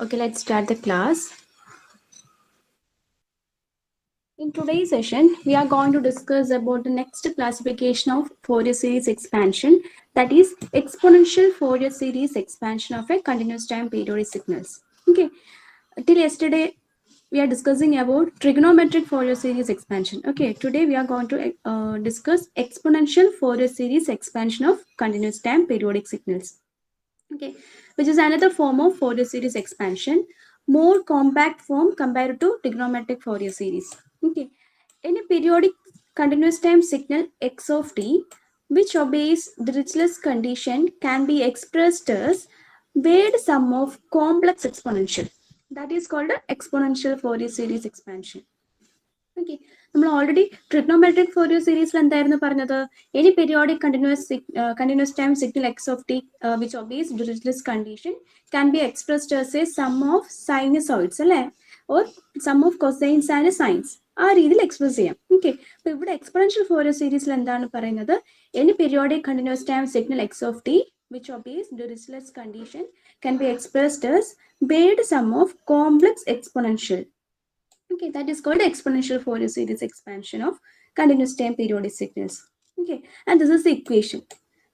Okay, let's start the class. In today's session, we are going to discuss about the next classification of Fourier series expansion, that is exponential Fourier series expansion of a continuous time periodic signals. Okay, till yesterday we are discussing about trigonometric Fourier series expansion. Okay, today we are going to discuss exponential Fourier series expansion of continuous time periodic signals. Okay, which is another form of Fourier series expansion, more compact form compared to trigonometric Fourier series. Okay, in a periodic continuous time signal x of t, which obeys Dirichlet's condition, can be expressed as weighted sum of complex exponential. That is called a exponential Fourier series expansion. Okay, നമ്മൾ already trigonometric Fourier സീരീസിൽ എന്തായിരുന്നു പറഞ്ഞത്? Any periodic continuous time signal x of t which obeys Dirichlet's condition can be expressed as a sum of sinusoids അല്ലേ, or sum of cosines and sines. ആ രീതിയിൽ express ചെയ്യാം. Okay, അപ്പൊ ഇവിടെ exponential Fourier സീരീസിൽ എന്താണ് പറയുന്നത്? Any periodic continuous time signal x of T which obeys Dirichlet's condition can be expressed as weighted sum of complex exponential. Okay, that is called exponential Fourier series expansion of continuous time periodic signals. Okay, and this is the equation.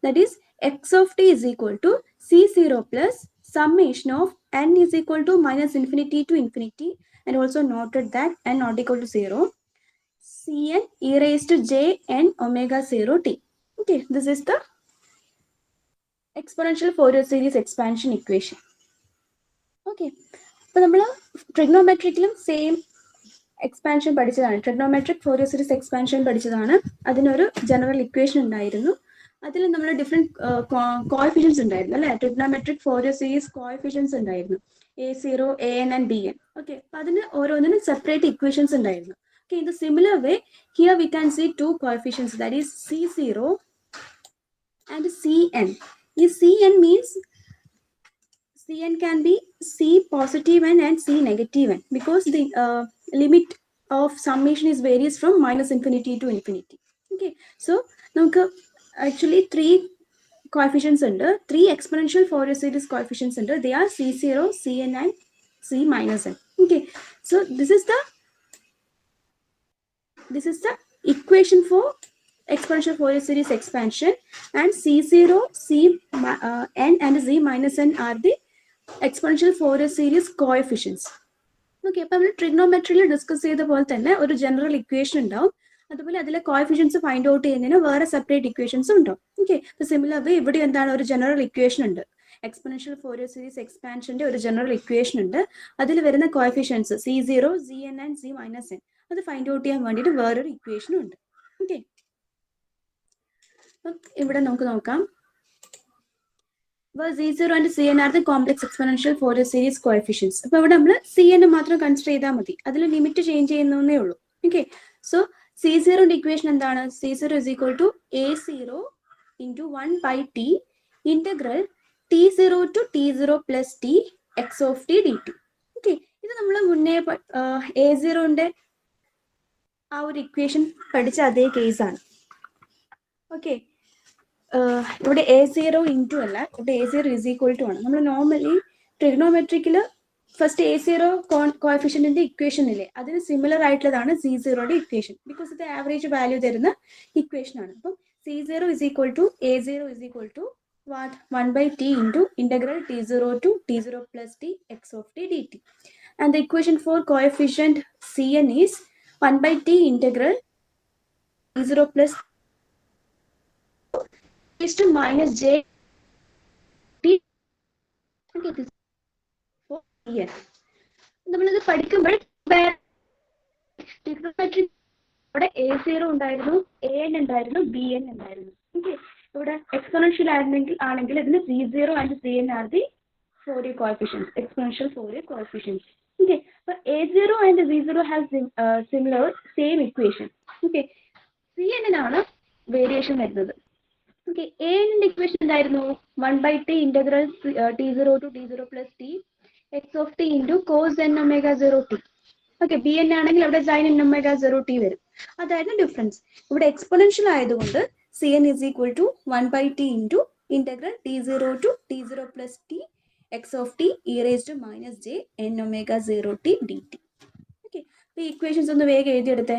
That is x of t is equal to c0 plus summation of n is equal to minus infinity to infinity, and also noted that n not equal to 0, cn e raised to j n omega 0 t. Okay, this is the exponential Fourier series expansion equation. Okay, അപ്പോൾ നമ്മൾ ട്രിഗ്നോമെട്രിക്കിലും same expansion പഠിച്ചതാണ്. Trigonometric Fourier series expansion പഠിച്ചതാണ്. അതിനൊരു general equation ഉണ്ടായിരുന്നു. അതിൽ നമ്മൾ different coefficients ഉണ്ടായിരുന്നു അല്ലെ. ട്രിഗ്നോമെട്രിക് ഫോറിയർ സീരീസ് കോഎഫിഷ്യൻസ് ഉണ്ടായിരുന്നു, a0, an and bn. Okay, അപ്പൊ അതിന് ഓരോന്നിനും സെപ്പറേറ്റ് ഇക്വേഷൻസ് ഉണ്ടായിരുന്നു. Okay, in the similar way here we can see two coefficients, that is c0 and cn. ഈ cn means cn can be c positive and c negative n, because the limit of summation is varies from minus infinity to infinity. Okay, so നമുക്ക് actually three coefficients under, three exponential Fourier series coefficients under, they are c0, cn and c minus n. Okay, so this is the equation for exponential Fourier series expansion, and c0, n and z minus n are the exponential Fourier series coefficients. Okay, അപ്പൊ നമ്മൾ ട്രിഗ്നോമെട്രിയിൽ discuss ചെയ്ത പോലെ തന്നെ ഒരു general equation ഉണ്ടാവും. അതുപോലെ അതിലെ coefficients find out ചെയ്യുന്നതിന് വേറെ സെപ്പറേറ്റ് ഇക്വേഷൻസ് ഉണ്ടാവും. ഓക്കെ, അപ്പൊ സിമിലർ വേ ഇവിടെ എന്താണ്, ഒരു ജനറൽ ഇക്വേഷൻ ഉണ്ട്. എക്സ്പോണൻഷ്യൽ ഫോറിയർ സീരീസ് എക്സ്പാൻഷന്റെ ഒരു ജനറൽ ഇക്വേഷൻ ഉണ്ട്. അതിൽ വരുന്ന coefficients c0, cn and c minus n, അത് ഫൈൻഡ് ഔട്ട് ചെയ്യാൻ വേണ്ടിയിട്ട് വേറൊരു ഇക്വേഷനും ഉണ്ട്. ഓക്കെ, ഇവിടെ നമുക്ക് നോക്കാം. z0 and cn are the complex exponential Fourier series coefficients. അപ്പോൾ ഇവിടെ നമ്മൾ cn മാത്രം കൺസിഡർ ചെയ്താൽ മതി, അതിൽ ലിമിറ്റ് ചേഞ്ച് ചെയ്യുന്നേ ഉള്ളൂ. ഓക്കെ, സോ c0ന്റെ ഇക്വേഷൻ എന്താണ്? c0 is equal to a0 into 1 by t integral t0 to t0 plus t x of t dt. Okay, ഇത് നമ്മൾ മുന്നേ a0ന്റെ ആ ഒരു ഇക്വേഷൻ പഠിച്ച അതേ കേസാണ്. ഓക്കെ, ഇവിടെ a0 ഇൻറ്റു അല്ല, ഇവിടെ a0 is equal to ആണ്. നമ്മൾ നോർമലി ട്രിഗ്നോമെട്രിക്കിൽ ഫസ്റ്റ് a0 കോഎഫിഷ്യന്റിന്റെ ഇക്വേഷൻ ഇല്ലേ, അതിന് സിമിലർ ആയിട്ടുള്ളതാണ് c0യുടെ ഇക്വേഷൻ, ബിക്കോസ് ഇത് ആവറേജ് വാല്യൂ തരുന്ന ഇക്വേഷൻ ആണ്. അപ്പം c0 is equal to a0 is equal to what, 1 by t into integral t0 to t0 plus t x of t dt, and the equation for coefficient cn is 1 by t integral t0 plus is to minus j t. Okay, this for here നമ്മളിത് പഠിക്കുമ്പോൾ trigonometry ഇവിടെ a0 ഉണ്ടായിരുന്നു, an ഉണ്ടായിരുന്നു, bn ഉണ്ടായിരുന്നു. Okay, ഇവിടെ exponential ആണെങ്കിൽ ഇതിന് c0 and cn are the Fourier coefficients, exponential Fourier coefficients. Okay, but a0 and z0 has similar same equation. Okay, cn ആണ് വേരിയേഷൻ വരുന്നത്. ഓക്കെ, a-ന്റെ ഇക്വേഷൻ എന്തായിരുന്നു? 1 by t integral t0 to t0 plus t x of t into cos n omega 0 t. Okay, bn ആണെങ്കിൽ അവിടെ sin n omega 0 t വരും. അതായിരുന്നു difference. ഇവിടെ exponential ആയതുകൊണ്ട് cn is equal to 1 by t into integral t0 to t0 plus t x of t e raised to minus j n omega 0 t dt. Okay, അപ്പൊ ഈ equations ഒന്ന് വേഗം എഴുതിയെടുത്തേ.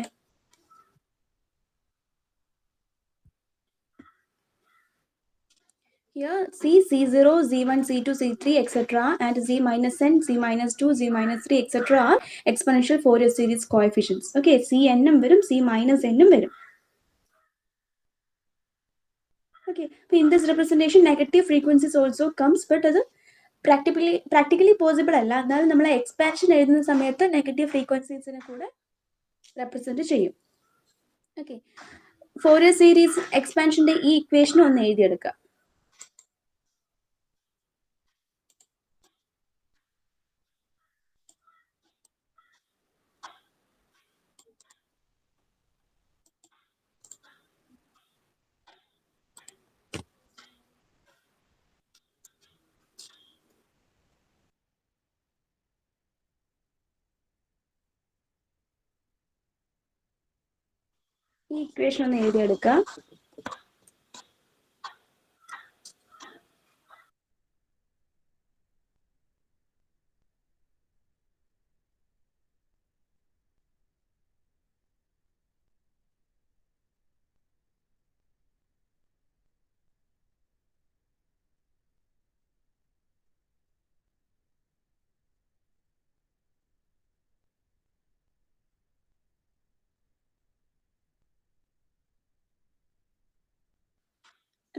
Here C, C0, Z1, C2, C3, etc. and Z minus n, Z minus 2, Z minus 3, etc. are exponential Fourier series coefficients. Okay, C n വരും, C minus n വരും. Okay, so in this representation, negative frequencies also comes, but അത് practically possible അല്ല. എന്നാലും നമ്മൾ expansion എഴുതുന്ന സമയത്ത് negative ഫ്രീക്വൻസീസിനെ കൂടെ represent ചെയ്യും. ഓക്കെ, ഫോറിയർ സീരീസ് എക്സ്പാൻഷന്റെ ഈ ഇക്വേഷൻ ഒന്ന് എഴുതിയെടുക്കുക. ഈ ഇക്വേഷൻ ഒന്ന് എഴുതിയെടുക്കുക.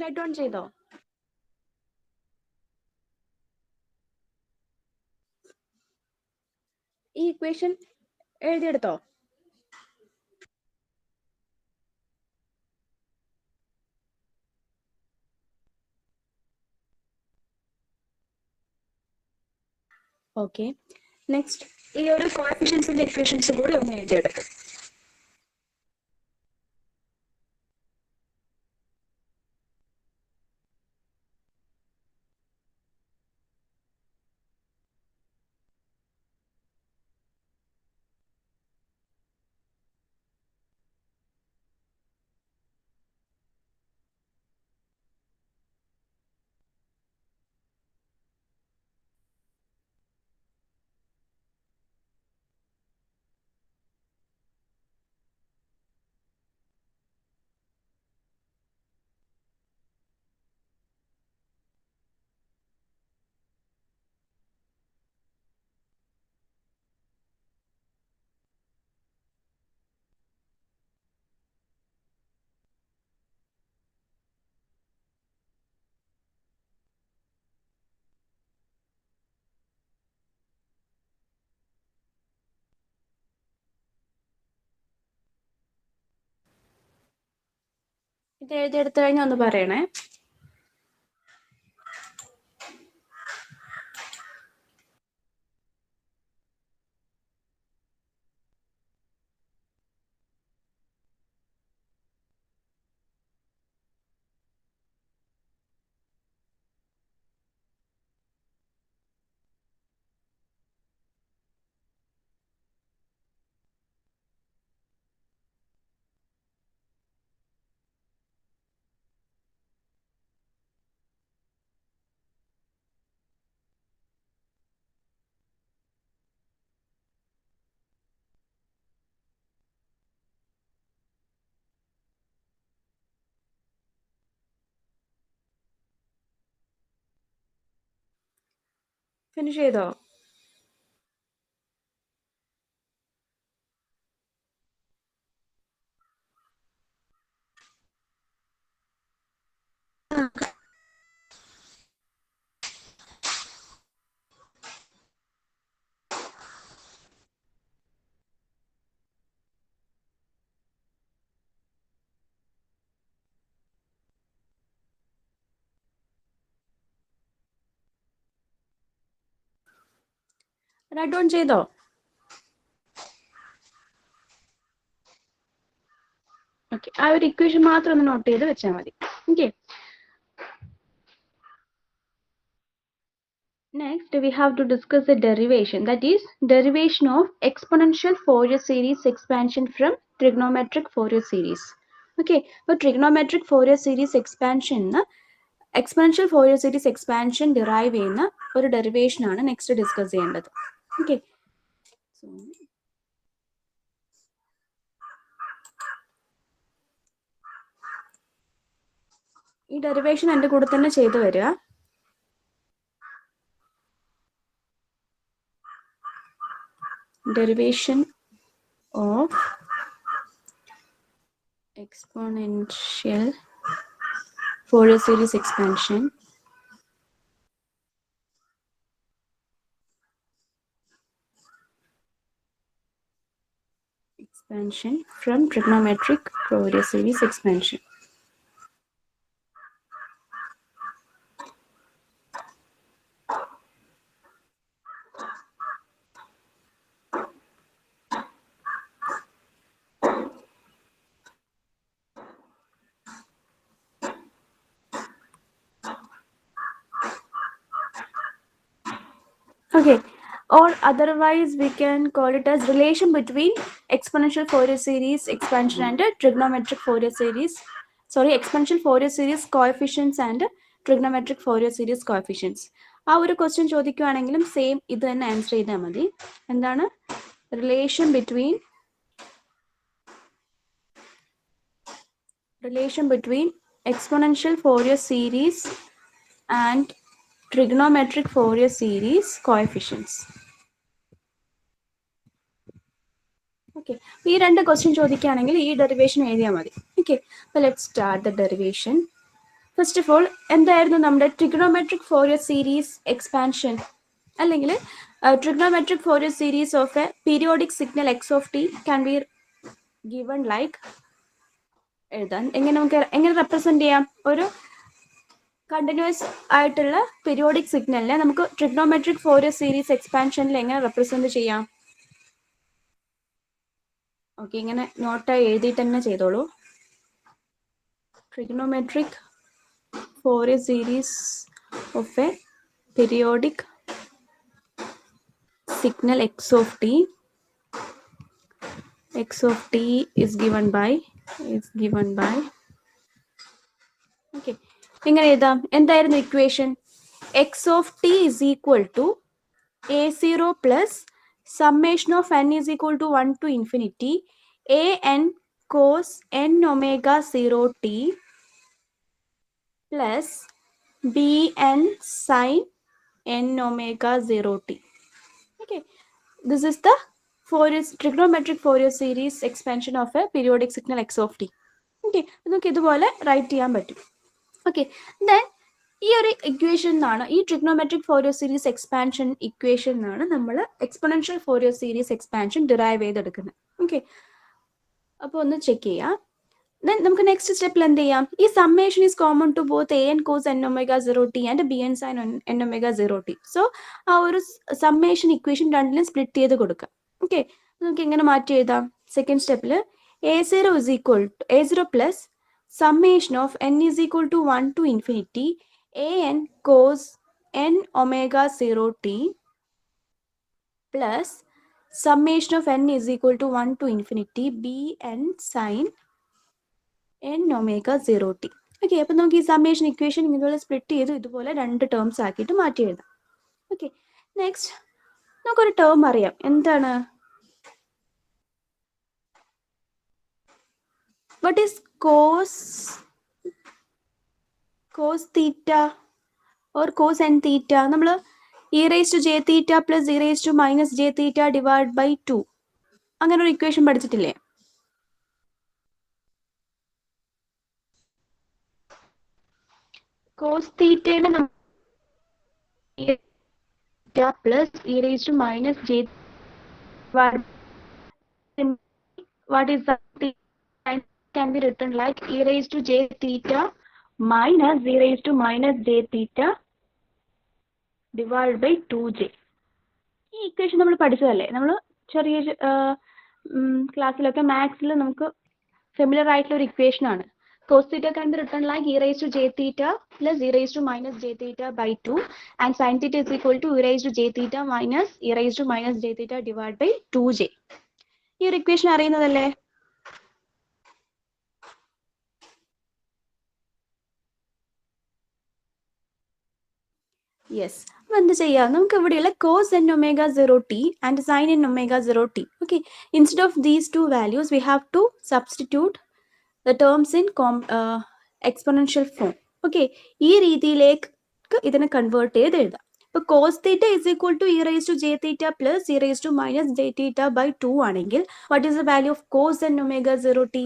റൈറ്റ് ഓൺ ചെയ്തോ? ഈ ഇക്വേഷൻ എഴുതിയെടുത്തോ? ഓക്കെ, നെക്സ്റ്റ് ഈ ഒരു കോഎഫിഷ്യൻസിന്റെ ഇക്വേഷൻസ് കൂടി ഒന്ന് എഴുതിയെടുക്കും. ഇത് എഴുതിയെടുത്തു കഴിഞ്ഞാൽ ഒന്ന് പറയണേ. ഫിനിഷ് ചെയ്തോ? റൈറ്റ് ഓൺ ചെയ്തോ? ഓക്കെ, ആ ഒരു ഇക്വേഷൻ മാത്രം ഒന്ന് നോട്ട് ചെയ്ത് വെച്ചാൽ മതി. Okay, next we have to discuss the derivation, that is derivation of exponential Fourier series expansion from trigonometric Fourier series. Okay, അപ്പോൾ trigonometric Fourier series expansion exponential Fourier series expansion derive ചെയ്യുന്ന ഒരു derivation ആണ് next discuss ചെയ്യേണ്ടത്. Okay, ഈ derivation എൻ്റെ കൂടെ തന്നെ ചെയ്തു വരിക. Derivation of exponential Fourier series expansion from trigonometric Fourier series expansion. Okay, or otherwise we can call it as relation between exponential Fourier series expansion and trigonometric Fourier series. Sorry, exponential Fourier series coefficients and trigonometric Fourier series coefficients. ആ ഒരു question ചോദിക്കുകയാണെങ്കിലും same ഇത് തന്നെ answer ചെയ്താൽ മതി. എന്താണ് relation between exponential Fourier series and trigonometric Fourier series coefficients. Okay, ഈ രണ്ട് question ചോദിക്കുകയാണെങ്കിൽ ഈ ഡെറിവേഷൻ എഴുതിയാൽ മതി. ഓക്കെ, അപ്പോൾ let's start the derivation. First of all എന്തായിരുന്നു നമ്മുടെ ട്രിഗണോമെട്രിക് ഫോറിയർ സീരീസ് എക്സ്പാൻഷൻ, അല്ലെങ്കിൽ trigonometric Fourier series of A periodic signal x of T can be given like, എഴുതാൻ എങ്ങനെ റെപ്രസെന്റ് ചെയ്യാം? ഒരു കണ്ടിന്യൂസ് ആയിട്ടുള്ള പീരിയോഡിക് സിഗ്നലിനെ നമുക്ക് ട്രിഗണോമെട്രിക് ഫോറിയർ സീരീസ് എക്സ്പാൻഷനിൽ എങ്ങനെ റെപ്രസെന്റ് ചെയ്യാം? ഓക്കെ, ഇങ്ങനെ നോട്ടായി എഴുതിയിട്ട് തന്നെ ചെയ്തോളൂ. Trigonometric Fourier series of a periodic signal x of t is given by okay, എങ്ങനെ എഴുതാം? എന്തായിരുന്നു equation? x of t is equal to a0 plus summation of n is equal to 1 to infinity a n cos n omega 0 t plus bn sin n omega 0 t. Okay, this is the trigonometric Fourier series expansion of a periodic signal x of t. Okay, നമുക്ക് ഇതുപോലെ right ചെയ്യാൻ പറ്റും. Okay, then ഈ ഒരു equation എന്നാണ്, ഈ trigonometric Fourier series expansion equation എന്നാണ് നമ്മൾ exponential Fourier series expansion derive ചെയ്തെടുക്കുന്നത്. ഓക്കെ, അപ്പോൾ ഒന്ന് ചെക്ക് ചെയ്യാം. ദെൻ നമുക്ക് നെക്സ്റ്റ് സ്റ്റെപ്പിൽ എന്ത് ചെയ്യാം? ഈ summation is common to both a n cos n omega 0 t and b n sine n omega 0 t. So ആ ഒരു സമ്മേഷൻ ഇക്വേഷൻ രണ്ടിലും സ്പ്ലിറ്റ് ചെയ്ത് കൊടുക്കാം. ഓക്കെ, നമുക്ക് എങ്ങനെ മാറ്റി എഴുതാം? സെക്കൻഡ് സ്റ്റെപ്പിൽ a0 is equal to a0 plus summation of n is equal to 1 to infinity a n cos n omega 0 t plus summation of n is equal to 1 to infinity b n sin n omega 0 t. Okay, അപ്പം നമുക്ക് ഈ summation equation ഇതുപോലെ split ചെയ്ത് ഇതുപോലെ രണ്ട് terms ആക്കിയിട്ട് മാറ്റി എഴുതാം. ഓക്കെ, നെക്സ്റ്റ് നമുക്കൊരു ടേം അറിയാം. എന്താണ്? what is cos theta or cos n theta? നമ്മൾ e raised to j theta plus e raised to minus j theta divided by 2 അങ്ങനെ ഒരു equation പഠിച്ചിട്ടില്ലേ? cos theta plus e raised to minus j, what is that? Can be written like e raised to j theta minus e raised to minus j theta divided by 2j. ഈ equation നമ്മൾ പഠിച്ചതല്ലേ? നമ്മൾ ചെറിയ ക്ലാസ്സിലൊക്കെ മാത്സിൽ നമുക്ക് familiar ആയിട്ടുള്ള ഒരു equation ആണ്. cos theta can be written like e raised to j theta plus e raised to minus j theta by 2 and sin theta is equal to e raised to j theta minus e raised to minus j theta divided by 2j. ഈ ഒരു equation അറിയുന്നതല്ലേ? Yes. അപ്പോൾ എന്ത് ചെയ്യാം, നമുക്ക് ഇവിടെയുള്ള cos n omega 0t and sin n omega 0t. Okay, instead of these two values we have to substitute the terms in exponential form. Okay, ഈ രീതിയിലേക്ക് ഇതിനെ കൺവേർട്ട് ചെയ്ത് എഴുതാം. ഇപ്പോൾ cos theta is equal to e raised to j theta plus e raised to minus j theta by 2 ആണെങ്കിൽ what is the value of cos n omega 0t?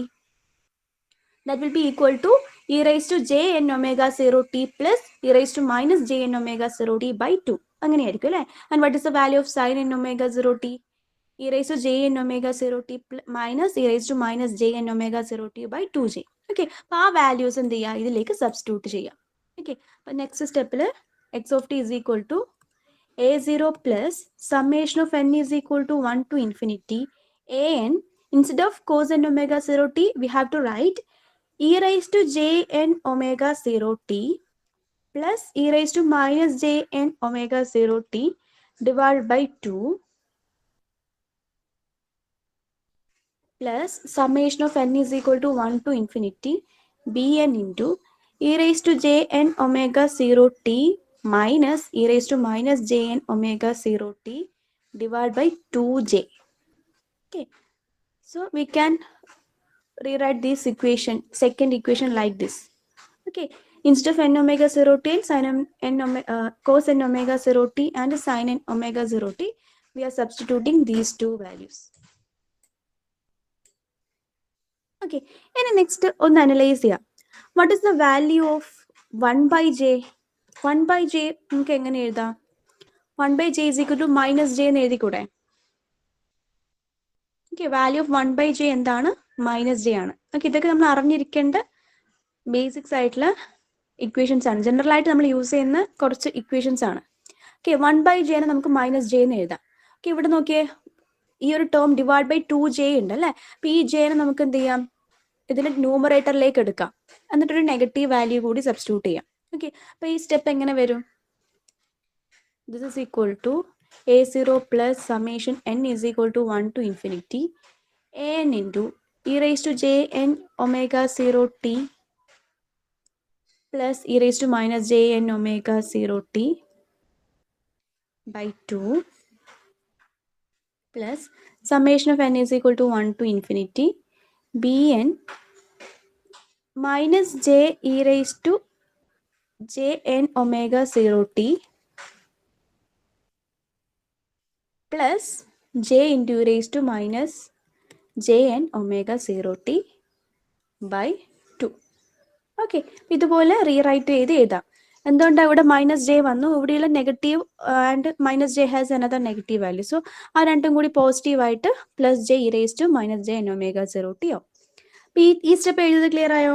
That will be equal to e raised to j n omega 0t plus e raised to minus j n omega 0t by 2. അങ്ങനെയായിരിക്കും അല്ലേ? And what is the value of sin n omega 0t? e raised to j n omega 0t minus e raised to minus j n omega 0t by 2j. Okay, അപ്പോൾ ആ values എന്ത് ചെയ്യുക, ഇതിലേക്ക് substitute ചെയ്യാം. Okay, അപ്പോൾ next സ്റ്റെപ്പിൽ x of t is equal to a0 plus summation of n is equal to 1 to infinity an. Instead of cos n omega 0t we have to write e raised to j n omega 0t plus e raised to minus j n omega 0t divided by 2 plus summation of n is equal to 1 to infinity bn into e raised to j n omega 0t minus e raised to minus j n omega 0t divided by 2j. Okay, so we can rewrite this equation, second equation, like this. Okay, instead of n omega 0t and sin cos n omega 0t and sin n omega 0t, we are substituting these two values. Okay, and next ഒന്ന് analyse ചെയ്യാം. What is the value of 1 by j? 1 by j നമുക്ക് എങ്ങനെ എഴുതാം? 1 by j is equal to minus j എന്ന് എഴുതിക്കൂടെ? Okay, value of 1 by j എന്താണ്? Minus j ആണ്. Okay, ഇതൊക്കെ നമ്മൾ അറിഞ്ഞിരിക്കേണ്ട ബേസിക്സ് ആയിട്ടുള്ള ഇക്വേഷൻസ് ആണ്. ജനറൽ ആയിട്ട് നമ്മൾ യൂസ് ചെയ്യുന്ന കുറച്ച് ഇക്വേഷൻസ് ആണ്. ഓക്കെ, 1 by j നെ നമുക്ക് മൈനസ് ജെ എന്ന് എഴുതാം. ഓക്കെ, ഇവിടെ നോക്കിയേ, ഈ ഒരു ടേം ഡിവൈഡ് ബൈ 2j ഉണ്ട് അല്ലേ? അപ്പോൾ ഈ j നെ നമുക്ക് എന്ത് ചെയ്യാം, ഇതിൽ ന്യൂമറേറ്ററിലേക്ക് എടുക്കാം, എന്നിട്ടൊരു നെഗറ്റീവ് വാല്യൂ കൂടി സബ്സ്റ്റിറ്റ്യൂട്ട് ചെയ്യാം. ഓക്കെ, അപ്പോൾ ഈ സ്റ്റെപ്പ് എങ്ങനെ വരും? This is equal to a0 plus summation n is equal to 1 to infinity an into e raised to j n omega 0t plus e raised to minus j n omega 0t by 2 plus summation of n is equal to 1 to infinity bn minus j e raised to j n omega 0t plus j into e raised to minus j n omega 0t by 2. Okay, ഇതുപോലെ rewrite ചെയ്ത് എഴുതാം. എന്തുകൊണ്ടാണ് ഇവിടെ minus j വന്നു? ഇവിടെയുള്ള negative and minus j has another negative value. So ആ രണ്ടും കൂടി പോസിറ്റീവ് ആയിട്ട് plus j e raise to minus j n omega 0t ആവും. ഈ സ്റ്റെപ്പ് എഴുതിയത് ക്ലിയർ ആയോ?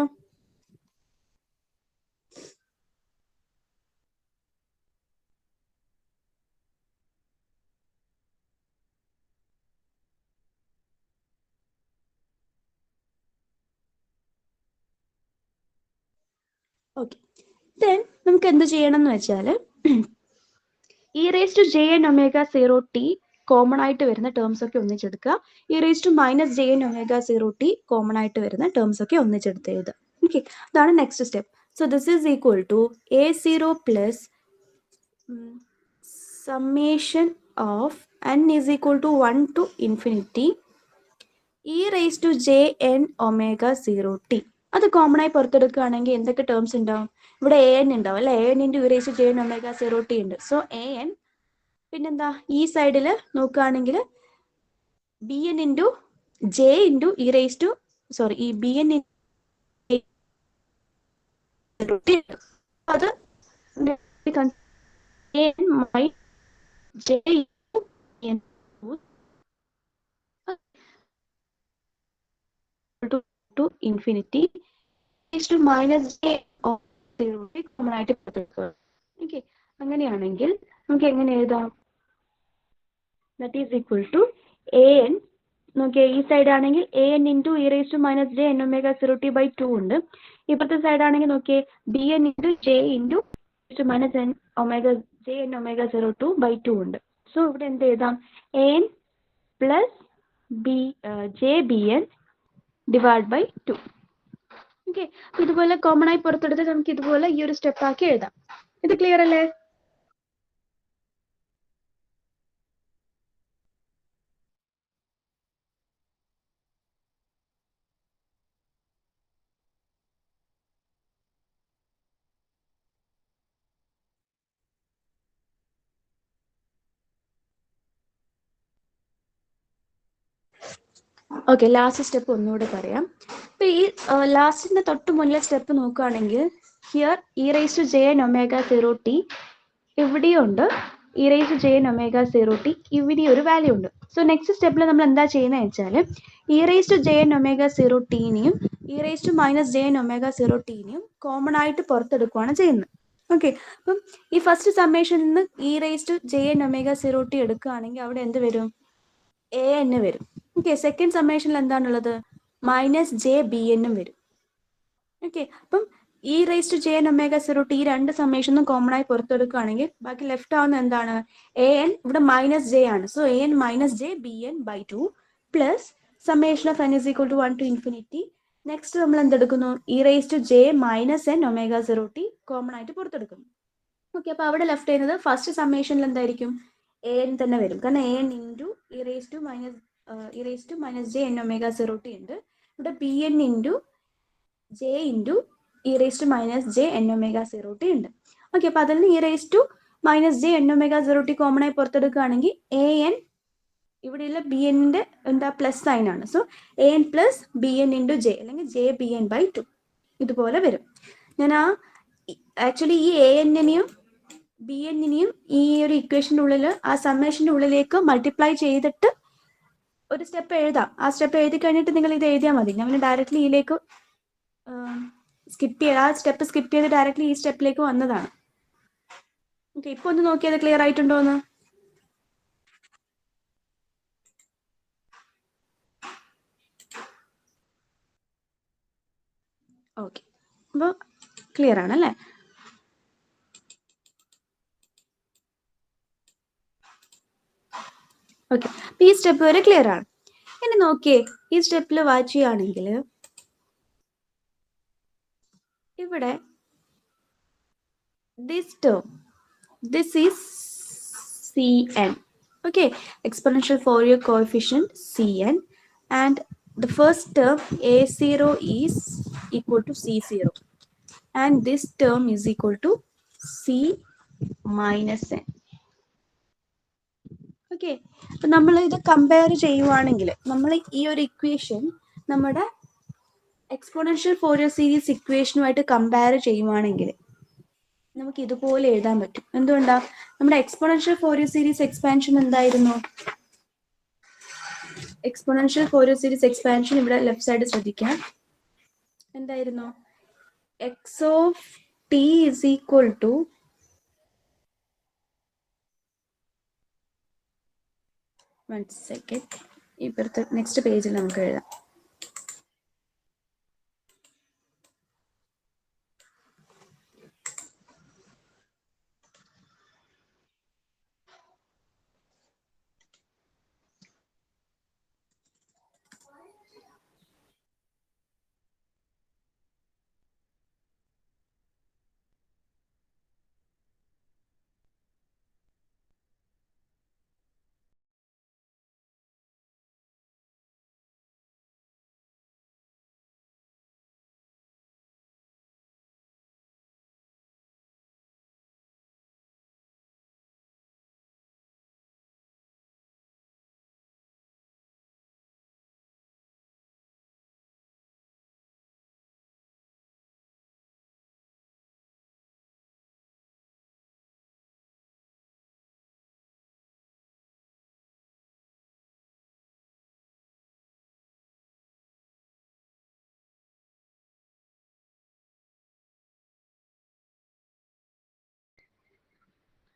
ഓക്കെ, ദെൻ നമുക്ക് എന്ത് ചെയ്യണം എന്ന് വെച്ചാൽ, e raise to j n omega 0t common ആയിട്ട് വരുന്ന ടേംസ് ഒക്കെ ഒന്നിച്ചെടുക്കുക. E raise to minus j n omega 0t common ആയിട്ട് വരുന്ന ടേംസ് ഒക്കെ ഒന്നിച്ചെടുത്ത് എഴുതുക. ഓക്കെ, അതാണ് next step. So this is equal to a0 plus summation of n is equal to 1 to infinity e raised to j n omega 0t. അത് common ആയി പുറത്തെടുക്കുകയാണെങ്കിൽ എന്തൊക്കെ terms ഉണ്ടാവും? ഇവിടെ എ എൻ ഉണ്ടാവും അല്ലെ? A n into e raise to j n omega 0t ഉണ്ട്. So a n, പിന്നെന്താ ഈ സൈഡിൽ നോക്കുകയാണെങ്കിൽ b n into j into e raise to sorry ഈ ബി എൻ അത് j to infinity to minus j common ആയിട്ട് പുറത്തെടുക്കുക. Okay, അങ്ങനെയാണെങ്കിൽ നമുക്ക് എങ്ങനെ എഴുതാം? That is equal to a n, നോക്കിയേ ഈ സൈഡ് ആണെങ്കിൽ a n into e raise to minus j n omega 0t by 2 ഉണ്ട്. ഇപ്പുറത്തെ സൈഡ് ആണെങ്കിൽ നോക്കിയേ b n into j into minus n omega j n omega 0 by 2 ഉണ്ട്. So ഇവിടെ എന്ത് എഴുതാം? A n plus b j b n divide by 2. Okay, ഇതുപോലെ common ആയി പുറത്തെടുത്ത് നമുക്ക് ഇതുപോലെ ഈ ഒരു സ്റ്റെപ്പ് ആക്കി എഴുതാം. ഇത് ക്ലിയർ അല്ലേ? ഓക്കെ, ലാസ്റ്റ് സ്റ്റെപ്പ് ഒന്നുകൂടെ പറയാം. അപ്പൊ ഈ ലാസ്റ്റിന്റെ തൊട്ട് മുന്നിലെ സ്റ്റെപ്പ് നോക്കുകയാണെങ്കിൽ here e rise to j n omega 0t ഇവിടെയുണ്ട്, e rise to j n omega 0t ഇവിടെ ഒരു വാല്യൂ ഉണ്ട്. സോ നെക്സ്റ്റ് സ്റ്റെപ്പിൽ നമ്മൾ എന്താ ചെയ്യുന്നത് വെച്ചാൽ e rise to j n omega 0tനെയും e rise to minus j n omega 0tനെയും കോമൺ ആയിട്ട് പുറത്തെടുക്കുകയാണ് ചെയ്യുന്നത്. ഓക്കെ, അപ്പം ഈ ഫസ്റ്റ് സമ്മേഷനിൽ നിന്ന് e rise to j n omega 0t എടുക്കുകയാണെങ്കിൽ അവിടെ എന്ത് വരും? എ എൻ വരും. ഓക്കെ, സെക്കൻഡ് സമ്മേഷനിൽ എന്താണുള്ളത്? മൈനസ് ജെ ബി എന്നും വരും. ഓക്കെ, അപ്പം e rise to j n omega 0t ഈ രണ്ട് സമ്മേഷനും കോമൺ ആയി പുറത്തെടുക്കുകയാണെങ്കിൽ ബാക്കി ലെഫ്റ്റ് ആവുന്ന എന്താണ്? എ എൻ ഇവിടെ മൈനസ് ജെ ആണ്. So a n minus j b n by 2 plus summation of n is equal to 1 to infinity. Next നമ്മൾ എന്തെടുക്കുന്നു? E rise to j minus n omega 0t common ആയിട്ട് പുറത്തെടുക്കുന്നു. Okay, അപ്പൊ അവിടെ left ചെയ്യുന്നത് first സമ്മേഷനിൽ എന്തായിരിക്കും? A N തന്നെ വരും, കാരണം a n into e rise to minus j n omega 0t ഉണ്ട്. ഇവിടെ b n into j into e rise to minus j n omega 0t ഉണ്ട്. ഓക്കെ, അപ്പൊ അതിൽ നിന്ന് e rise to minus j n omega 0t common ആയി പുറത്തെടുക്കുകയാണെങ്കിൽ a n ഇവിടെയുള്ള b എന്നിന്റെ എന്താ പ്ലസ് സൈൻ ആണ്. So a n plus b n into j അല്ലെങ്കിൽ ജെ ബി എൻ ബൈ 2 ഇതുപോലെ വരും. ഞാൻ ആക്ച്വലി ഈ എ എന്നിനെയും ബി എന്നിനെയും ഈ ഒരു ഇക്വേഷൻ്റെ ഉള്ളിൽ ആ സമ്മേഷൻ്റെ ഉള്ളിലേക്ക് മൾട്ടിപ്ലൈ ചെയ്തിട്ട് ഒരു സ്റ്റെപ്പ് എഴുതാം. ആ സ്റ്റെപ്പ് എഴുതി കഴിഞ്ഞിട്ട് നിങ്ങൾ ഇത് എഴുതിയാൽ മതി. ഞാൻ ഡയറക്റ്റ്ലി ഇതിലേക്ക് സ്കിപ്പ് ചെയ്ത് ആ സ്റ്റെപ്പ് സ്കിപ്പ് ചെയ്ത് ഡയറക്റ്റ്ലി ഈ സ്റ്റെപ്പിലേക്ക് വന്നതാണ്. ഓക്കെ, ഇപ്പൊ ഒന്ന് നോക്കിയത് ക്ലിയർ ആയിട്ടുണ്ടോന്ന്? ഓക്കെ, അപ്പോൾ ക്ലിയർ ആണല്ലേ? ഓക്കെ, ഈ സ്റ്റെപ്പ് വരെ ക്ലിയർ ആണ്. ഇനി നോക്കിയേ, ഈ സ്റ്റെപ്പിൽ വാച്ച് ചെയ്യുകയാണെങ്കിൽ ഇവിടെ this term, this is Cn. Okay, exponential Fourier coefficient Cn, and the first term A0 is equal to C0 and this term is equal to C minus n. Okay, അപ്പൊ നമ്മൾ ഇത് കമ്പയർ ചെയ്യുവാണെങ്കിൽ നമ്മൾ ഈ ഒരു equation നമ്മുടെ exponential Fourier series ഇക്വേഷനുമായിട്ട് compare ചെയ്യുവാണെങ്കിൽ നമുക്ക് ഇതുപോലെ എഴുതാൻ പറ്റും. എന്തുകൊണ്ടാ? നമ്മുടെ എക്സ്പോണൻഷ്യൽ ഫോറിയർ സീരീസ് എക്സ്പാൻഷൻ എന്തായിരുന്നു? എക്സ്പോണൻഷ്യൽ ഫോറിയർ സീരീസ് എക്സ്പാൻഷൻ ഇവിടെ ലെഫ്റ്റ് സൈഡ് ശ്രദ്ധിക്കാം. എന്തായിരുന്നു? X of t is equal to one second, ഇപ്പുറത്തെ നെക്സ്റ്റ് പേജിൽ നമുക്ക് എഴുതാം.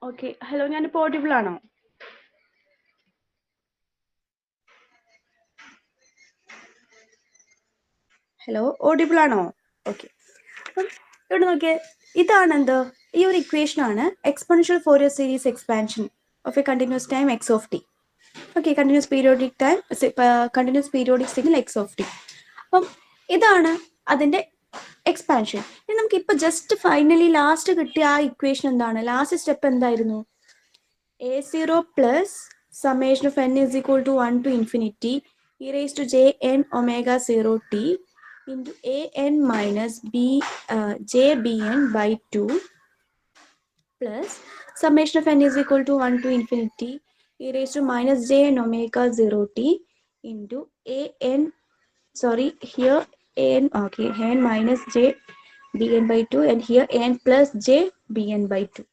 ഓക്കെ, ഹലോ, ഞാനിപ്പോൾ ഓഡിബിൾ ആണോ? ഹലോ, ഓഡിബിൾ ആണോ? ഓക്കെ, അപ്പം ഇവിടെ നോക്കിയേ, ഇതാണ് എന്ത്? ഈ ഒരു ഇക്വേഷൻ ആണ് exponential Fourier series expansion of a continuous time X of T. Okay, continuous periodic time, continuous periodic signal x of T. അപ്പം ഇതാണ് അതിന്റെ എക്സ്പാൻഷൻ. ഇനി നമുക്ക് ഇപ്പൊ ജസ്റ്റ് ഫൈനലി ലാസ്റ്റ് കിട്ടിയ ആ ഇക്വേഷൻ എന്താണ്? ലാസ്റ്റ് സ്റ്റെപ്പ് എന്തായിരുന്നു? A0 plus summation of n is equal to 1 to infinity e raised to j n omega 0t into a n minus j bn by 2 plus summation of n is equal to 1 to infinity e raised to minus j n omega 0t into here an, okay, an minus j bn by 2 and here an plus j bn by 2.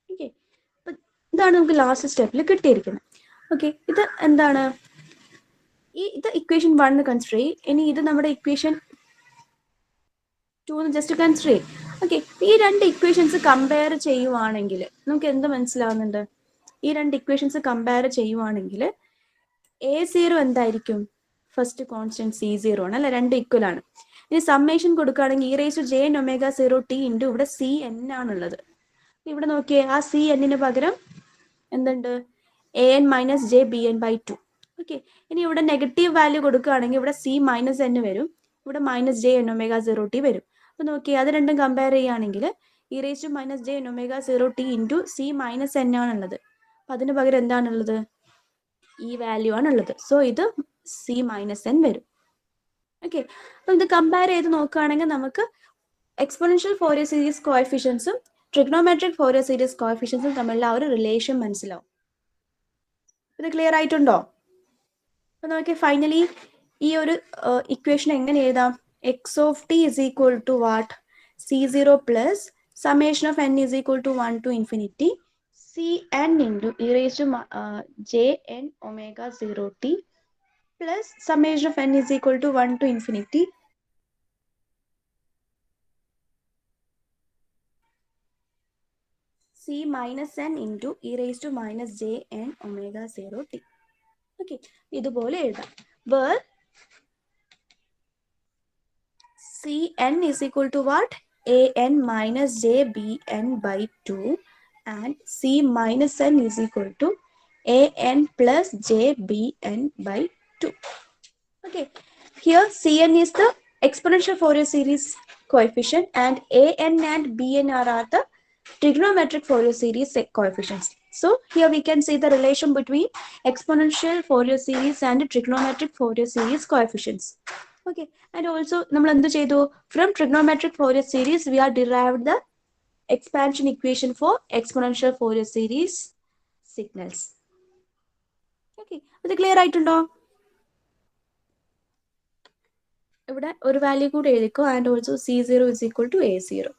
Okay, അപ്പൊ ഇതാണ് നമുക്ക് last സ്റ്റെപ്പിൽ കിട്ടിയിരിക്കുന്നത്. Okay, ഇത് എന്താണ്, ഇത് equation 1 consider ചെയ്യും. ഇനി ഇത് നമ്മുടെ ഇക്വേഷൻ 2 ജസ്റ്റ് കൺസിഡർ ചെയ്യും. ഓക്കെ, ഈ രണ്ട് ഇക്വേഷൻസ് കമ്പയർ ചെയ്യുവാണെങ്കിൽ നമുക്ക് എന്ത് മനസ്സിലാവുന്നുണ്ട്? ഈ രണ്ട് ഇക്വേഷൻസ് കമ്പയർ ചെയ്യുവാണെങ്കിൽ A0 എന്തായിരിക്കും? ഫസ്റ്റ് കോൺസ്റ്റന്റ് C0 ആണ് അല്ലെ, രണ്ട് ഈക്വൽ ആണ്. ഇനി സമ്മേഷൻ കൊടുക്കുകയാണെങ്കിൽ e⁻j⍵0t ഇൻറ്റു ഇവിടെ Cn ആണുള്ളത്. ഇവിടെ നോക്കിയേ, ആ Cn പകരം എന്തുണ്ട്? an minus j b n by 2. Okay, ഇനി ഇവിടെ നെഗറ്റീവ് വാല്യൂ കൊടുക്കുകയാണെങ്കിൽ ഇവിടെ C മൈനസ് n വരും, ഇവിടെ മൈനസ് j⍵0t വരും. അപ്പൊ നോക്കിയേ, അത് രണ്ടും കമ്പയർ ചെയ്യുകയാണെങ്കിൽ e⁻j⍵0t into C minus n ആണുള്ളത്. അപ്പൊ അതിന് പകരം എന്താണുള്ളത്? ഈ വാല്യൂ ആണുള്ളത്. സോ ഇത് C മൈനസ് n വരും. ഓക്കെ, അപ്പൊ ഇത് കമ്പയർ ചെയ്ത് നോക്കുകയാണെങ്കിൽ നമുക്ക് എക്സ്പോണൻഷ്യൽ ഫോറിയർ സീരീസ് കോഎഫിഷ്യൻസും ട്രിഗ്നോമെട്രിക് ഫോറിയർ സീരീസ് കോഎഫിഷ്യൻസും തമ്മിലുള്ള ആ ഒരു റിലേഷൻ മനസ്സിലാവും. ഇത് ക്ലിയർ ആയിട്ടുണ്ടോ? അപ്പൊ നോക്കിയേ, ഫൈനലി ഈ ഒരു ഇക്വേഷൻ എങ്ങനെ എഴുതാം? X of t is equal to what? C0 plus summation of n is equal to 1 to infinity Cn into e⁻j⍵0t plus summation of n is equal to 1 to infinity C minus n into e⁻j⍵0t. Okay, ഇതുപോലെ എഴുതാം. Where Cn is equal to what? an minus jbn by 2 and C minus n is equal to an plus jbn by 2. Okay, here Cn is the exponential Fourier series coefficient and an and bn are the trigonometric Fourier series coefficients. So here we can see the relation between exponential Fourier series and trigonometric Fourier series coefficients. Okay, and also നമ്മൾ എന്ത് ചെയ്തു? From trigonometric Fourier series we are derived the expansion equation for exponential Fourier series signals. Okay, ഇത് clear ആയിട്ടുണ്ടോ? ഇവിടെ ഒരു value കൂടെ എഴുതിക്കോ, and also C0 is equal to A0.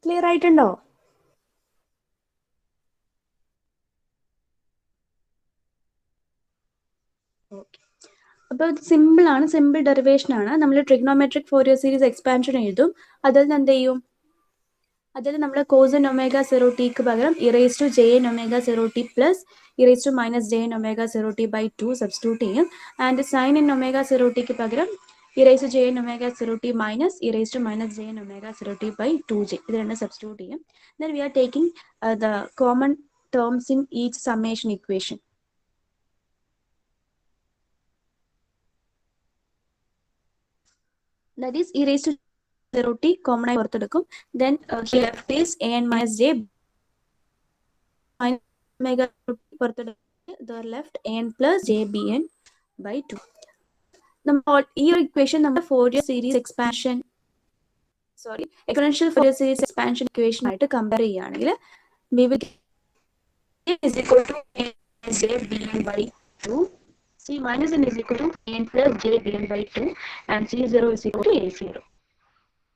Clear ആയിട്ടുണ്ടോ? ഓക്കെ, അപ്പോൾ ഇത് സിമ്പിൾ ആണ്, സിമ്പിൾ ഡെറിവേഷൻ ആണ്. നമ്മൾ ട്രിഗ്നോമെട്രിക് ഫോറിയർ സീരീസ് എക്സ്പാൻഷൻ എഴുതും. അതിൽ നിന്ന് എന്ത് ചെയ്യും? അതിൽ നമ്മൾ കോസൻ ⍵0t പകരം e⁻j⍵0t plus e⁻−j⍵0t by 2 substitute ചെയ്യും. ആൻഡ് സൈൻ ⍵0t പകരം e⁻j⍵0t minus e⁻−j⍵0t by 2j ഇത് രണ്ട് സബ്സ്റ്റിറ്റ്യൂട്ട് ചെയ്യും. Then we are taking the common terms in each summation equation. That is e⁻0t common ആയി പുറത്തെടുക്കും. Then here left is an minus j ⍵0t പുറത്തെടുക്കും. The left an plus jbn by 2. നമ്മൾ ഈ ഒരു equation നമ്മുടെ Fourier series expansion exponential Fourier series expansion equation ആയിട്ട് compare ചെയ്യുകയാണെങ്കിൽ we will get is equal to an jbn by 2, C minus n is equal to n plus jbn by 2 and C0 is equal to A0.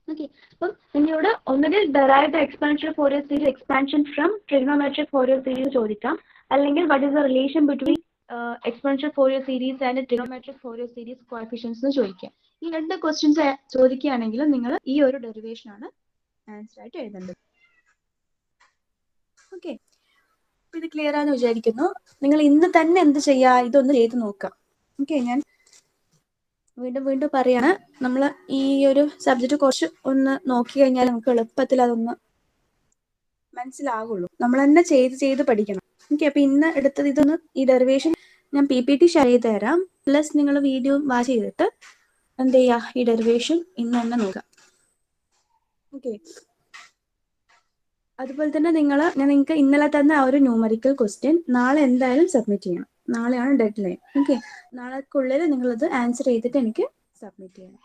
Okay, അപ്പം നിങ്ങളുടെ ഒന്നുകിൽ derived exponential Fourier series expansion from trigonometric Fourier series ചോദിക്കാം, അല്ലെങ്കിൽ what is the relation between exponential Fourier series and trigonometric Fourier series coefficients എന്ന് ചോദിക്കാം. ഈ രണ്ട് questions ചോദിക്കുകയാണെങ്കിൽ നിങ്ങൾ ഈ ഒരു ഡെറിവേഷൻ ആണ് ആൻസർ ആയിട്ട് എഴുതേണ്ടത്. ഓക്കെ, ഇത് ക്ലിയർ ആണെന്ന് വിചാരിക്കുന്നു. നിങ്ങൾ ഇന്ന് തന്നെ എന്ത് ചെയ്യുക, ഇതൊന്ന് ചെയ്ത് നോക്കാം. ഓക്കെ, ഞാൻ വീണ്ടും പറയാണ്, നമ്മൾ ഈ ഒരു സബ്ജക്റ്റ് കുറച്ച് ഒന്ന് നോക്കി കഴിഞ്ഞാൽ നമുക്ക് എളുപ്പത്തിൽ അതൊന്ന് മനസ്സിലാവുള്ളൂ. നമ്മൾ തന്നെ ചെയ്ത് പഠിക്കണം. ഓക്കെ, അപ്പൊ ഇന്ന് എടുത്തത് ഇതൊന്ന്, ഈ ഡെറിവേഷൻ ഞാൻ PPT ഷെയർ ചെയ്ത് തരാം. പ്ലസ് നിങ്ങൾ വീഡിയോ വാച്ച് ചെയ്തിട്ട് എന്ത് ചെയ്യുക, ഈ ഡെറിവേഷൻ ഇന്ന് തന്നെ നോക്കാം. ഓക്കെ, അതുപോലെ തന്നെ ഞാൻ നിങ്ങൾക്ക് ഇന്നലെ തന്ന ആ ഒരു ന്യൂമറിക്കൽ ക്വസ്റ്റ്യൻ നാളെ എന്തായാലും സബ്മിറ്റ് ചെയ്യണം. നാളെയാണ് ഡെഡ് ലൈൻ. ഓക്കെ, നാളേക്കുള്ളിൽ നിങ്ങളത് ആൻസർ ചെയ്തിട്ട് എനിക്ക് സബ്മിറ്റ് ചെയ്യണം.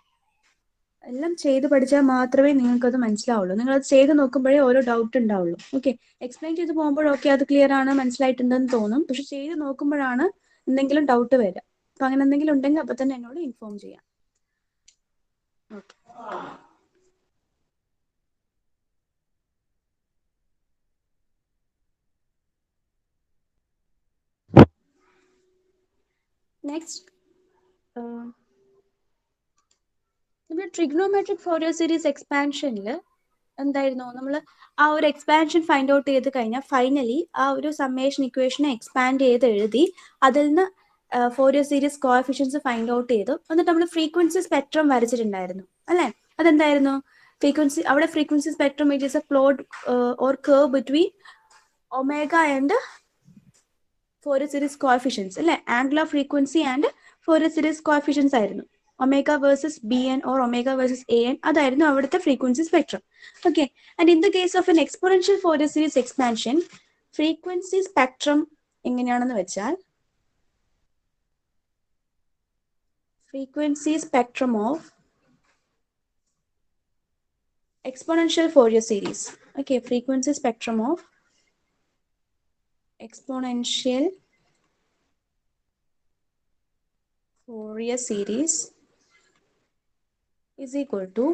എല്ലാം ചെയ്ത് പഠിച്ചാൽ മാത്രമേ നിങ്ങൾക്കത് മനസ്സിലാവുള്ളൂ. നിങ്ങളത് ചെയ്ത് നോക്കുമ്പോഴേ ഓരോ ഡൗട്ട് ഉണ്ടാവുള്ളൂ. ഓക്കെ, എക്സ്പ്ലെയിൻ ചെയ്ത് പോകുമ്പോഴൊക്കെ അത് ക്ലിയർ ആണ്, മനസ്സിലായിട്ടുണ്ടെന്ന് തോന്നും. പക്ഷെ ചെയ്ത് നോക്കുമ്പോഴാണ് എന്തെങ്കിലും ഡൗട്ട് വരിക. അപ്പൊ അങ്ങനെ എന്തെങ്കിലും ഉണ്ടെങ്കിൽ അപ്പൊ തന്നെ എന്നോട് ഇൻഫോം ചെയ്യാം. ഓക്കെ, നെക്സ്റ്റ് നമ്മുടെ ട്രിഗ്നോമെട്രിക് ഫോറിയർ സീരീസ് എക്സ്പാൻഷനിൽ എന്തായിരുന്നു, നമ്മൾ ആ ഒരു എക്സ്പാൻഷൻ ഫൈൻഡ് ഔട്ട് ചെയ്ത് കഴിഞ്ഞാൽ ഫൈനലി ആ ഒരു സമ്മേഷൻ ഇക്വേഷനെ എക്സ്പാൻഡ് ചെയ്ത് എഴുതി അതിൽ നിന്ന് Fourier series coefficients find out ചെയ്തു. എന്നിട്ട് നമ്മൾ ഫ്രീക്വൻസി സ്പെക്ട്രം വരച്ചിട്ടുണ്ടായിരുന്നു അല്ലേ? അതെന്തായിരുന്നു ഫ്രീക്വൻസി? അവിടെ frequency spectrum it is a plot or curve between omega and Fourier series coefficients അല്ലേ? Angular frequency and Fourier series coefficients ആയിരുന്നു. Omega versus b n or omega versus a n, അതായിരുന്നു അവിടുത്തെ frequency spectrum. Okay, and in the case of an exponential Fourier series expansion frequency spectrum എങ്ങനെയാണെന്ന് വെച്ചാൽ frequency spectrum of exponential Fourier series. Okay, frequency spectrum of exponential Fourier series is equal to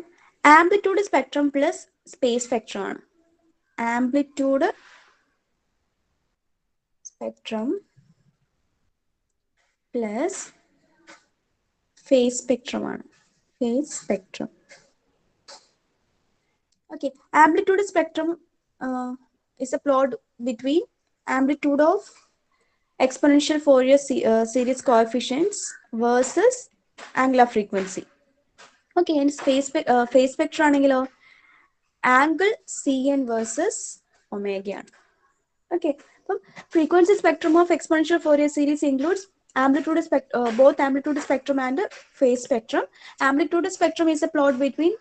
amplitude spectrum plus space spectrum. Amplitude spectrum plus phase spectrum. Phase spectrum. Okay, amplitude spectrum is a plot between amplitude of exponential Fourier series coefficients versus angular frequency. Okay, and phase spectrum ആണെങ്കിലോ angle cn versus omega. Okay, അപ്പം frequency spectrum of exponential Fourier series includes amplitude both amplitude spectrum and phase spectrum. Amplitude spectrum is a plot between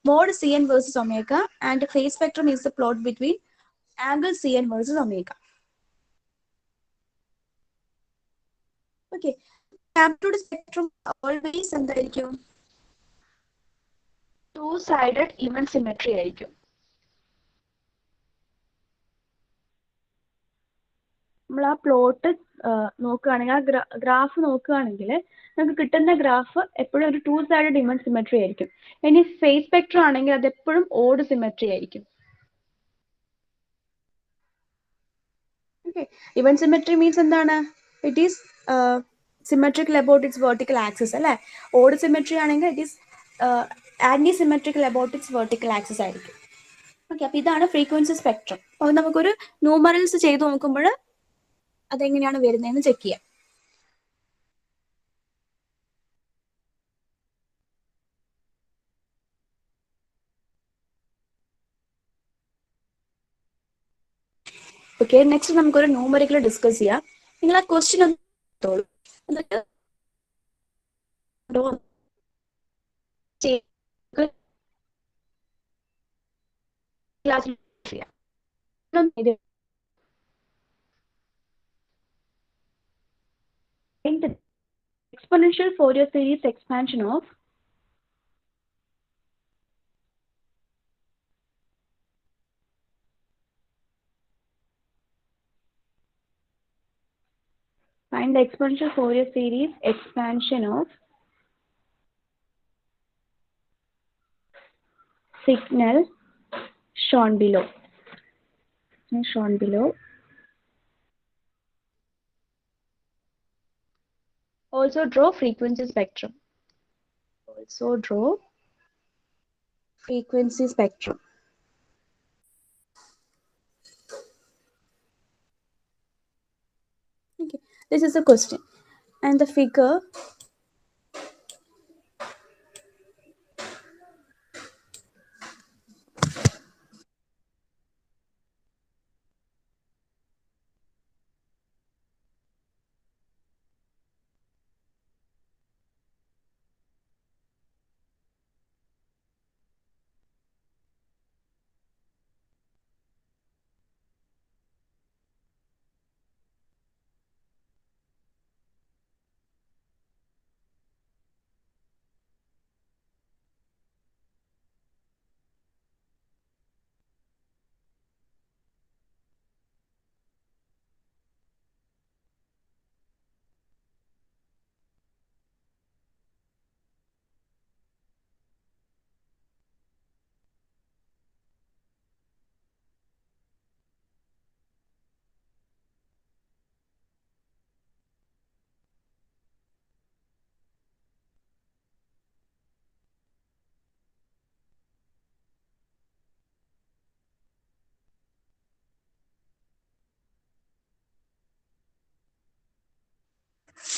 mod cn versus omega, and phase spectrum is the plot between angle cn versus omega. Okay, amplitude spectrum always എന്തായിരിക്കും? Two-sided even symmetry ആയിരിക്കും. നമ്മൾ ആ plot നോക്കുകയാണെങ്കിൽ, ആ graph നോക്കുകയാണെങ്കിൽ നമുക്ക് കിട്ടുന്ന graph എപ്പോഴും ഒരു ടു സൈഡഡ് ഇവൻ സിമെട്രി ആയിരിക്കും. ഇനി ഫേസ് സ്പെക്ട്രം ആണെങ്കിൽ അത് എപ്പോഴും ഓഡ് സിമെട്രി ആയിരിക്കും. ഓക്കെ, ഇവൻ സിമെട്രി മീൻസ് എന്താണ്? It is symmetrical about its vertical axis അല്ലേ? ഓഡ് സിമെട്രി ആണെങ്കിൽ it is anti symmetrical about its vertical axis ആയിരിക്കും. ഓക്കെ, അപ്പൊ ഇതാണ് ഫ്രീക്വൻസി സ്പെക്ട്രം. അപ്പൊ നമുക്കൊരു ന്യൂമറൽസ് ചെയ്ത് നോക്കുമ്പോൾ അതെങ്ങനെയാണ് വരുന്നതെന്ന് ചെക്ക് ചെയ്യാം. ഓക്കെ, നെക്സ്റ്റ് നമുക്കൊരു ന്യൂമറിക്കൽ ഡിസ്കസ് ചെയ്യാം. നിങ്ങൾ ആ ക്വസ്റ്റ്യൻ ഒന്ന് എന്നിട്ട് ക്ലാസ്സിൽ ചെയ്യാം. Exponential Fourier series expansion of find the exponential Fourier series expansion of signal shown below. Also draw frequency spectrum. Okay, this is the question, and the figure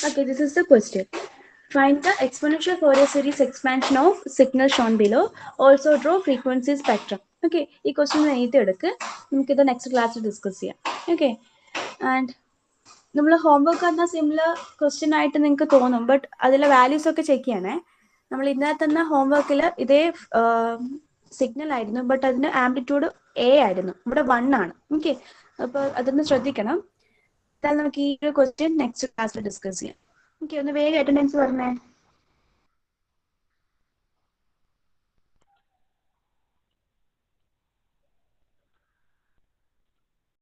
Okay, this is the question. Find the exponential Fourier series expansion of signal shown below. Also draw frequency spectrum. Okay, ഈ question എഴുതി എടുക്ക്. നമുക്കിത് next ക്ലാസ്സിൽ discuss ചെയ്യാം. Okay, and നമ്മൾ homework എന്ന similar question ആയിട്ട് നിങ്ങൾക്ക് തോന്നും, ബട്ട് അതിലെ വാല്യൂസ് ഒക്കെ ചെക്ക് ചെയ്യണേ. നമ്മൾ ഇന്നലെ തന്നെ ഹോംവർക്കിൽ ഇതേ സിഗ്നൽ ആയിരുന്നു, ബട്ട് അതിന് ആംപ്ലിറ്റ്യൂഡ് എ ആയിരുന്നു, ഇവിടെ 1 ആണ്. ഓക്കെ, അപ്പോൾ അതൊന്ന് ശ്രദ്ധിക്കണം. നമുക്ക് ഈ ഒരു ക്വസ്റ്റ്യൻ നെക്സ്റ്റ് ക്ലാസ്സിൽ ഡിസ്കസ് ചെയ്യാം. ഓക്കെ, ഒന്ന് വേഗം അറ്റൻഡൻസ് പറഞ്ഞേ.